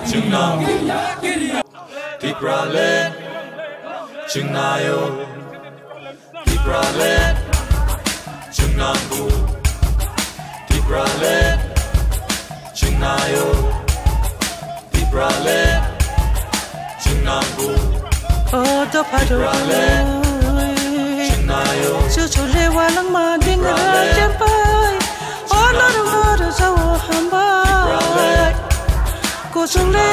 Jungnam Tipralet Jungnayo Tipralet Jungnambu Tipralet Jungnayo Tipralet Jungnambu Tipralet Jungnayo Chule walang mading rajampay Honor ngoro sa hambay Ko chule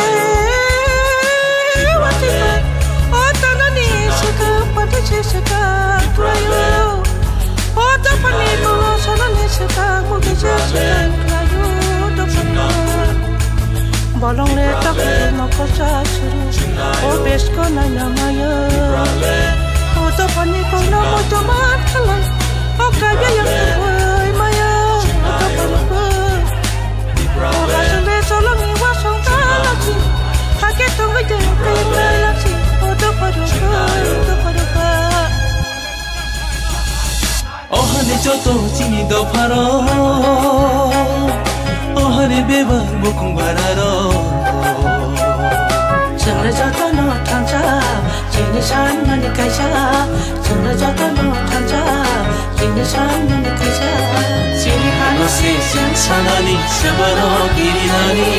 watipay Ota nani sika pati sika krayo Ota pani mo sanani sika mugi sika krayo Dopana Bolong le takle makosa suru O besko na namaya Ota pani ko na mo tomat kalan O kaya yang terbuai maya Ota pani ko O rasule solong iwa song talasi Hake tunggu jeng kaya laksi Ota pani ko Ota pani ko O hane joto chini do paro O hane beba bukung bararo Chale joto no tanja Jini san mani kaisa Chale joto no tanja Jini san mani kaisa Jini hana se sen sanani sebano girinani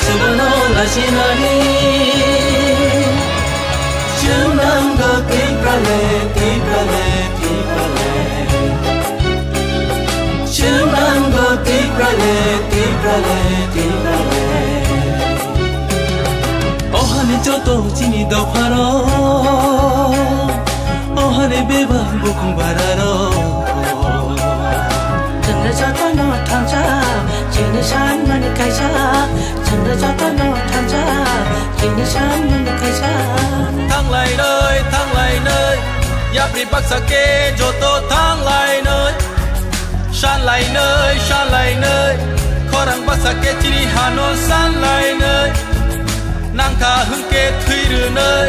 sebano lasinani Jungnam go tiprale tiprale tiprale Jungnam go tiprale tiprale tiprale Ohane joto chini do paro Ohane beba bukung bararo Chale joto no tanja Jini san mani kaisa Chale joto no tanja Jini san mani kaisa Thang lại nơi Yap ri bắc sa ke joto thang lại nơi Shan lại nơi Khorang bắc sa ke chiri hano san lại nơi Nang tha hưng ke thui rư nơi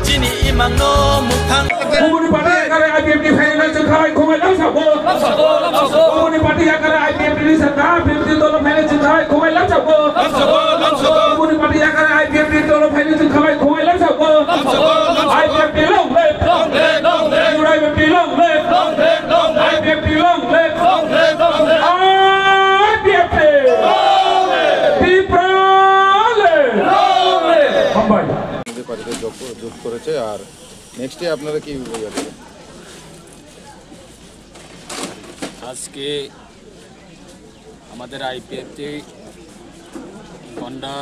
Chini imang no muk thang Umuni parti yakare IPM di final chengkai khomai lam sabo Umuni parti yakare IPM di sarkar pilih tolo final chengkai khomai lam sabo Umuni parti yakare IPM di tolo final chengkai khomai lam sabo IPM di long left IPM di long left IPM di long left যোগ করেছে আর নেক্সটে আপনারা কি আজকে আমাদের IPFT গন্ডা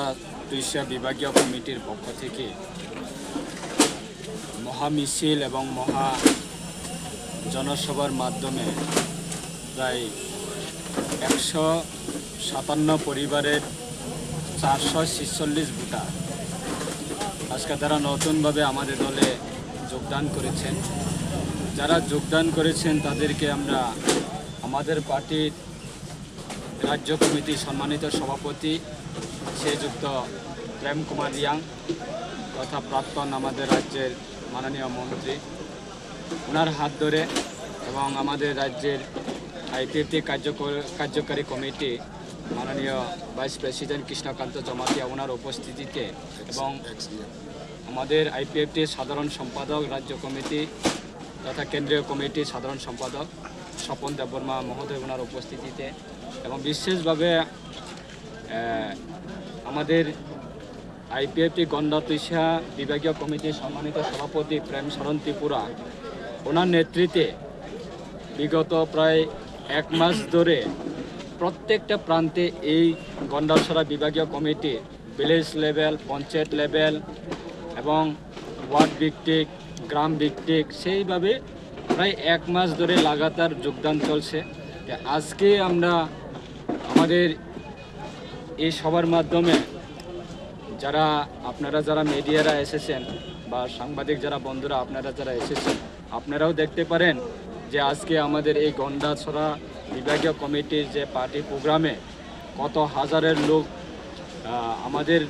তুইশা বিভাগীয় কমিটির পক্ষ থেকে মহা মিছিল এবং মহা জনসভার মাধ্যমে প্রায় 157 পরিবারের 446 ভোটার আজকে তারা নতুনভাবে আমাদের দলে যোগদান করেছেন যারা যোগদান করেছেন তাদেরকে আমরা আমাদের পার্টির রাজ্য কমিটির সম্মানিত সভাপতি শ্রীযুক্ত প্রেম কুমার রিয়াং তথা প্রাক্তন আমাদের রাজ্যের মাননীয় মন্ত্রী ওনার হাত ধরে এবং আমাদের রাজ্যের আইপিএফটি কার্যকারী কমিটি মাননীয় ভাইস প্রেসিডেন্ট কৃষ্ণকান্ত জমাতিয়া ওনার উপস্থিতিতে এবং আমাদের আইপিএফটির সাধারণ সম্পাদক রাজ্য কমিটি তথা কেন্দ্রীয় কমিটির সাধারণ সম্পাদক স্বপন দেববর্মা মহোদয় ওনার উপস্থিতিতে এবং বিশেষভাবে আমাদের আইপিএফটি গন্ডা তুইশা বিভাগীয় কমিটির সম্মানিত সভাপতি প্রেম শরণ ত্রিপুরা ওনার নেতৃত্বে বিগত প্রায় 1 মাস ধরে প্রত্যেকটা প্রান্তে এই গন্ডাছড়া বিভাগীয় committee village level panchayat level এবং ওয়ার্ড ভিত্তিক গ্রাম ভিত্তিক সেইভাবে প্রায় 1 মাস ধরে লাগাতার যোগদান চলছে আজকে আমরা আমাদের এই সবার মাধ্যমে যারা আপনারা যারা মিডিয়ারা এসেছেন বা সাংবাদিক যারা বন্ধুরা আপনারা যারা এসেছেন আপনারাও দেখতে পারেন যে আজকে আমাদের এই গন্ডাছড়া বিভাগীয় কমিটির যে পার্টি প্রোগ্রামে কত হাজারের লোক আমাদের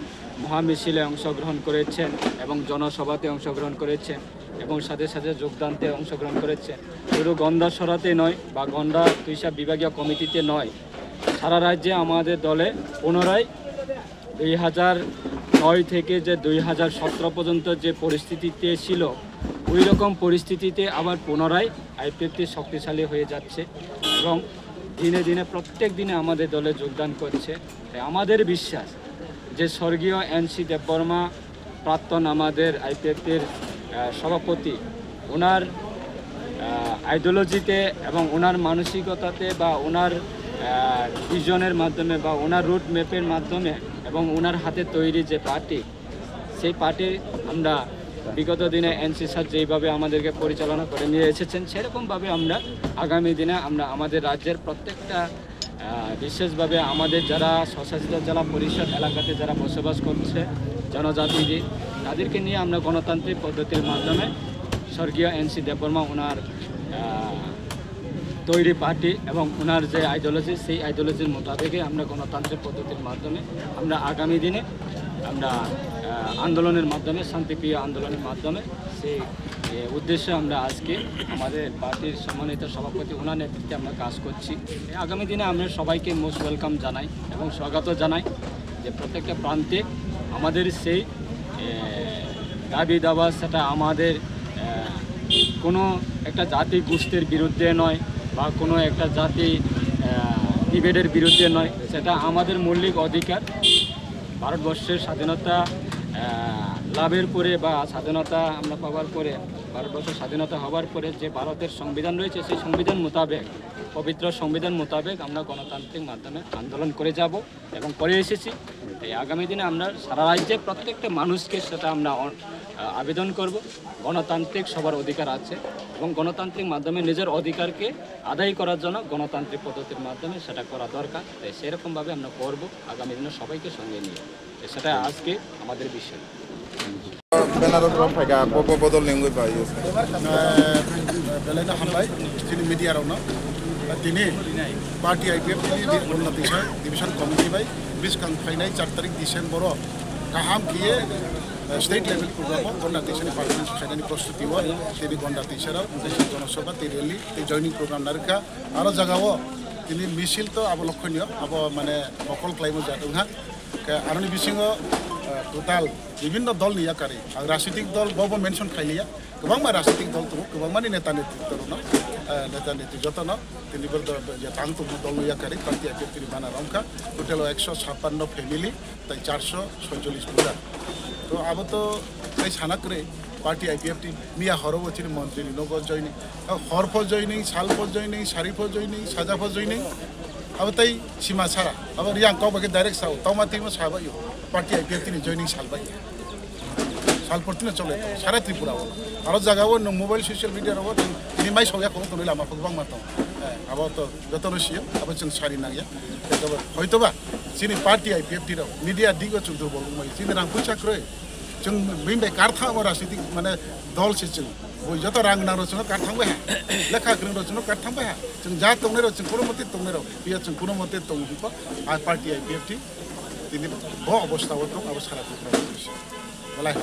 মহামিছিলে অংশগ্রহণ করেছেন এবং জনসভাতে অংশগ্রহণ করেছেন এবং সাথে সাথে যোগদানতে অংশগ্রহণ করেছেন শুধু গন্ডাছড়াতে নয় বা গন্ডা তুইশা বিভাগীয় কমিটিতে নয় সারা রাজ্যে আমাদের দলে পুনরায় 2009 থেকে যে 2017 পর্যন্ত যে পরিস্থিতিতে ছিল ওই রকম পরিস্থিতিতে আবার পুনরায় আইপিএফটি শক্তিশালী হয়ে যাচ্ছে এবং দিনে দিনে প্রত্যেক দিনে আমাদের দলে যোগদান করছে। আমাদের বিশ্বাস যে স্বর্গীয় এনসি দেববর্মা প্রাক্তন আমাদের আইপিএফটির সভাপতি, ওনার আইডিওলজিতে এবং ওনার মানসিকতাতে বা ওনার ভিশনের মাধ্যমে বা ওনার রুট ম্যাপের মাধ্যমে এবং ওনার হাতে তৈরি যে পার্টি, সেই পার্টি আমরা বিগত দিনে এনসি স্যার যেইভাবে আমাদেরকে পরিচালনা করে নিয়ে এসেছেন সেরকমভাবে আমরা আগামী দিনে আমরা আমাদের রাজ্যের প্রত্যেকটা বিশেষভাবে আমাদের যারা স্বশাসিত জেলা পরিষদ এলাকাতে যারা বসবাস করছে জনজাতি, তাদেরকে নিয়ে আমরা গণতান্ত্রিক পদ্ধতির মাধ্যমে স্বর্গীয় এনসি দেববর্মা ওনার তৈরি পার্টি এবং ওনার যে আইডিওলজি, সেই আইডিওলজির মোতাবেকে আমরা গণতান্ত্রিক পদ্ধতির মাধ্যমে আমরা আগামী দিনে আমরা আন্দোলনের মাধ্যমে, শান্তিপ্রিয় আন্দোলনের মাধ্যমে সেই উদ্দেশ্যে আমরা আজকে আমাদের পার্টির সম্মানিত সভাপতি ওনার নেতৃত্বে আমরা কাজ করছি। আগামী দিনে আমরা সবাইকে মোস্ট ওয়েলকাম জানাই এবং স্বাগত জানাই যে প্রত্যেকটা প্রান্তে আমাদের সেই দাবি দাবা, সেটা আমাদের কোনো একটা জাতি গোষ্ঠীর বিরুদ্ধে নয় বা কোনো একটা জাতি ডিবেটের বিরুদ্ধে নয়, সেটা আমাদের মৌলিক অধিকার। ভারতবর্ষের স্বাধীনতা লাভের পরে বা স্বাধীনতা আমরা পাওয়ার পরে, ভারতবর্ষের স্বাধীনতা হওয়ার পরে যে ভারতের সংবিধান রয়েছে, সেই সংবিধান মোতাবেক, পবিত্র সংবিধান মোতাবেক আমরা গণতান্ত্রিক মাধ্যমে আন্দোলন করে যাব এবং করে এসেছি। এই আগামী দিনে আমরা সারা রাজ্যে প্রত্যেকটা মানুষকে সেটা আমরা আবেদন করব। গণতান্ত্রিক সবার অধিকার আছে এবং গণতান্ত্রিক মাধ্যমে নিজের অধিকারকে আদায় করার জন্য গণতান্ত্রিক পদ্ধতির মাধ্যমে সেটা করা দরকার। তাই সেরকমভাবে আমরা করব আগামী দিনে সবাইকে সঙ্গে নিয়ে। সেটা আজকে আমাদের বিষয়। बेलायनो हामबाय जोंनि मिडियायावनो दिनै पार्टी आइपिएफ गणनातिसा डिभिजन कमिटि बाय बिसखां फैनाय 4 तारिख डिसेम्बर गाहाम किए स्टेट लेवल प्रोग्राम गणनातिसानि पार्लियामेन्ट खायनायनि प्रस्तुति हो तेबि गणनातिसाराव जनसभा ते रैली ते जयनिं प्रोग्राम नारखा आरो जागाव दिनै मिसिल तो आबो लक्षणीय आबो माने बकल क्लाइमो जादोंहा आरोनि बिसिङाव टोटाल विभिन्न दल नियाकारि राजनीतिक दल बबो मेनसन खाइलिया गोबां राजनीतिक दल दङ गोबां नेता नेतृत्व दङ नेता नेतृत्व तिनिबो तां दङ दल नियाकारि पार्टी आइपिएफनि बाना रंखा टोटाल 156 फेमिली ताई 446 बुरा तो अब तो ताई सानाकरे पार्टी आइपिएफटी मिया हरबो चिनि मन्त्री नगर जयनिं हरफ जयनिं सालफ जयनिं सारिफ जयनिं साजाफ जयनिं अब ताई सीमा सारा अब रियां कबके डाइरेक्ट साव तमातिमो साबायो पार्टी आइपिएफनि जयनिं सालबाय सालपर्तिनो चले सारा त्रिपुरा आरो जागाव न मोबाइल सोशल मीडिया रबो नि माइ सौया को तनो लामा फगबां मातो अब तो जतनो सियो अब जों सारि नागिया तब हयतोबा सिनि पार्टी आइपिएफटी रो मीडिया दिगो चुदुर बोलुमै सिनि रां फैसा क्रय जों बिमबे कारथा राजनीतिक माने दल से जों बय जत रां नारो जों कारथांबाय लेखा ग्रों रो जों कारथांबाय जों जा तंने रो जों कोनो मते तंने रो बिया जों कोनो मते तंगुको आ पार्टी आइपिएफटी दिनै ब अवस्थायाव दं अब सारा त्रिपुरा बलाय